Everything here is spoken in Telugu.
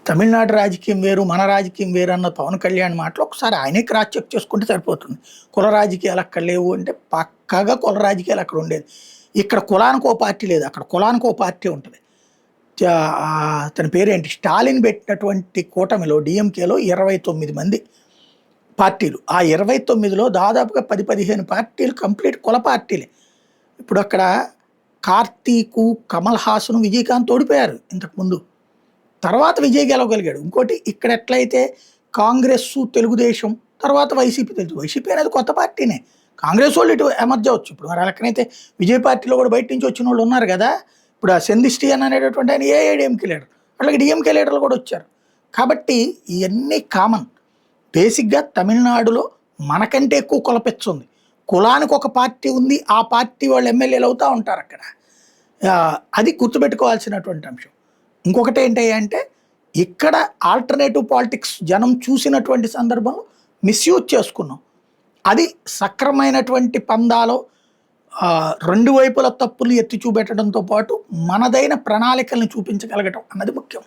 తమిళనాడు రాజకీయం వేరు, మన రాజకీయం వేరు అన్న పవన్ కళ్యాణ్ మాటలు ఒకసారి ఆయనే క్రాస్ చెక్ చేసుకుంటే సరిపోతుంది. కుల రాజకీయాలు అక్కడ లేవు అంటే పక్కాగా కుల రాజకీయాలు అక్కడ ఉండేది. ఇక్కడ కులానికి ఓ పార్టీ లేదు, అక్కడ కులానికి ఓ పార్టీ ఉంటుంది. తన పేరేంటి, స్టాలిన్ పెట్టినటువంటి కూటమిలో డిఎంకేలో 29 మంది పార్టీలు. ఆ 29లో దాదాపుగా 10-15 పార్టీలు కంప్లీట్ కుల పార్టీలే. ఇప్పుడు అక్కడ కార్తీకు, కమల్ హాసన్, విజయకాంత్ ఓడిపోయారు ఇంతకుముందు. తర్వాత విజయ్ గెలవగలిగాడు. ఇంకోటి ఇక్కడ ఎట్లయితే కాంగ్రెస్, తెలుగుదేశం, తర్వాత వైసీపీ, తెలుసు వైసీపీ అనేది కొత్త పార్టీనే. కాంగ్రెస్ వాళ్ళు ఇటు ఎమర్జ్ అవ్వచ్చు. ఇప్పుడు మరి లెక్కనైతే విజయ్ పార్టీలో కూడా బయట నుంచి వచ్చిన వాళ్ళు ఉన్నారు కదా. ఇప్పుడు ఆ సెందిస్టియన్ అనేటటువంటి ఆయన ఏఐడిఎంకే లీడర్, అట్లాగే డిఎంకే లీడర్లు కూడా వచ్చారు. కాబట్టి ఇవన్నీ కామన్. బేసిక్గా తమిళనాడులో మనకంటే ఎక్కువ కులపెచ్చ ఉంది. కులానికి ఒక పార్టీ ఉంది, ఆ పార్టీ వాళ్ళు ఎమ్మెల్యేలు అవుతూ ఉంటారు అక్కడ. అది గుర్తుపెట్టుకోవాల్సినటువంటి అంశం. ఇంకొకటి ఏంటి అంటే ఇక్కడ ఆల్టర్నేటివ్ పాలిటిక్స్ జనం చూసినటువంటి సందర్భంలో మిస్యూజ్ చేసుకున్నాం. అది సక్రమైనటువంటి పందాలో రెండు వైపుల తప్పులు ఎత్తి చూపెట్టడంతో పాటు మనదైన ప్రణాళికల్ని చూపించగలగటం అన్నది ముఖ్యం.